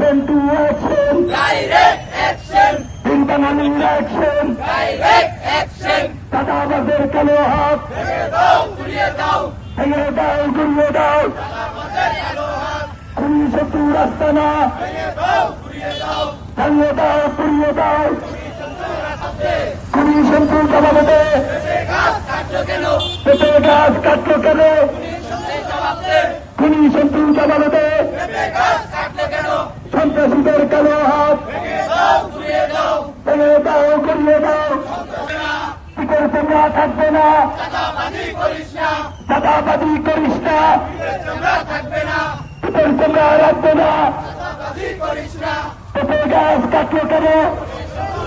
action to action. Direct action. Pintangan action. Direct action. চাঁদাবাজের কালো হাত ভেঙে দাও, গুড়িয়ে দাও। ভেঙে দাও, গুড়িয়ে দাও। চাঁদাবাজের কালো হাত খুনি শত্রু রাস্তা না, ভেঙে দাও, গুড়িয়ে দাও। ভেঙে দাও, গুড়িয়ে দাও। রাস্তাতে খুনি শত্রু জবাব দে, পেঁপে গাছ কাটলো কেন? পেঁপে গাছ কাটলো কেন? পুলিশ সঙ্গে জবাব দে। খুনি শত্রু জবাব দে। পেঁপে গাছ কাটলো কেন? সন্ত্রাসীদের কালো হাত ভেঙে দাও, গুড়িয়ে দাও। ভেঙে দাও, গুড়িয়ে দাও। পিঠের চামড়া থাকবে না, চাঁদাবাজি করিস না, চাঁদাবাজি করিস না। পিঠের চামড়া থাকবে না। পিঠের চামড়া রাখবে না। চাঁদাবাজি করিস না। পেঁপে গাছ কাটলো কেন?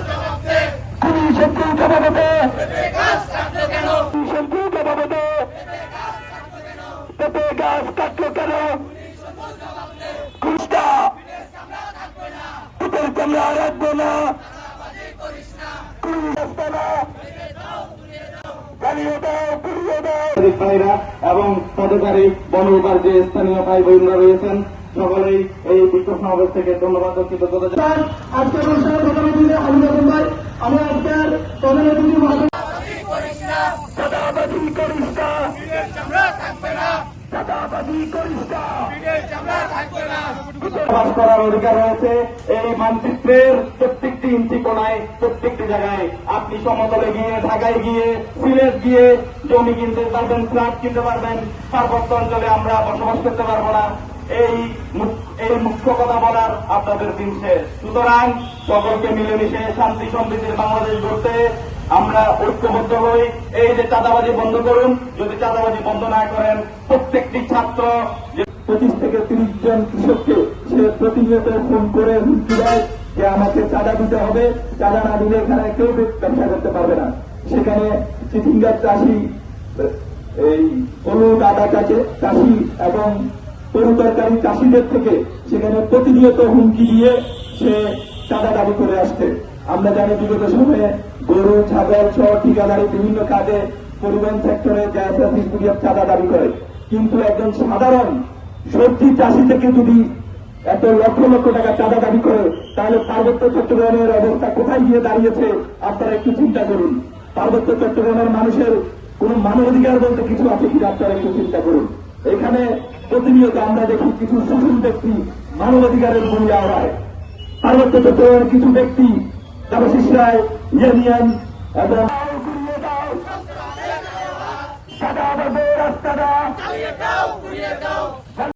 জবাব দে। খুনি শত্রু জবাব দে। পেঁপে গাছ কাটলো কেন? খুনি শত্রু জবাব দে। পেঁপে গাছ কাটলো কেন? খুনিটা পিঠের চামড়া রাখবে না। খুনি রাখবে না। জ্বালিয়ে দাও, পুড়িয়ে দাও। ভাইরা এবং পদকারী বনবিভাগ যে স্থানীয় ভাই বোনরা রয়েছেন সকলেই এই বিক্ষোভ সমাবেশ থেকে ধন্যবাদ ও কৃতজ্ঞতা জানাই। আজকের অনুষ্ঠানের প্রধান অতিথি আমিনুল ভাই, আমি আজকের প্রধান অতিথি চাঁদাবাজি করিস না, চাঁদাবাজি করিস না, পিঠের চামড়া থাকবে না, চাঁদাবাজি করিস না। পিঠের চামড়া থাকবে না। বাস করার অধিকার রয়েছে এই মানচিত্রের প্রত্যেকটি ইঞ্চি কোণায় প্রত্যেকটি জায়গায়। আপনি সমতলে গিয়ে, ঢাকায় গিয়ে, সিলেট গিয়ে জমি কিনতে পারবেন, ফ্ল্যাট কিনতে পারবেন। পার্বত্য অঞ্চলে আমরা বসবাস করতে পারবো না। এই মুখ্য কথা বলার আপনাদের দিন শেষ। সুতরাং সকলকে মিলেমিশে শান্তি সমৃদ্ধির বাংলাদেশ গড়তে আমরা ঐক্যবদ্ধ হই। এই যে চাঁদাবাজি বন্ধ করুন, যদি চাঁদাবাজি বন্ধ না করেন প্রত্যেকটি ছাত্র 25 থেকে 30 জন কৃষককে সে প্রতিনিয়ত ফোন করে হুমকি দেয় যে আমাকে চাঁদা দিতে হবে, চাঁদা না দিলে এখানে কেউ ব্যবসা করতে পারবে না। সেখানে চিচিঙ্গার চাষি, এই হলুদ আদা চাষি এবং তরু তরকারি চাষিদের থেকে সেখানে প্রতিনিয়ত হুমকি দিয়ে সে চাঁদা দাবি করে আসছে। আমরা জানি বিগত সময়ে গরু, ছাগল সহ ঠিকাদারি বিভিন্ন কাজে পরিবহন সেক্টরে চাঁদা দাবি করে, কিন্তু একজন সাধারণ সবজি চাষি থেকে যদি এত লক্ষ লক্ষ টাকা চাঁদা দাবি করে, তাহলে পার্বত্য চট্টগ্রামের অবস্থা কোথায় গিয়ে দাঁড়িয়েছে আপনারা একটু চিন্তা করুন। পার্বত্য চট্টগ্রামের মানুষের কোন মানবাধিকার বলতে কিছু আছে কিনা আপনারা একটু চিন্তা করুন। এখানে প্রতিনিয়ত আমরা দেখি কিছু সুশীল ব্যক্তি মানবাধিকারের ভূমিকা হয়। পার্বত্য চট্টগ্রামের কিছু ব্যক্তি দেবশিসরায়, ইউনিয়ন এবং চাঁদাবাজের রাস্তাটা চালিয়ে দাও, গুড়িয়ে দাও।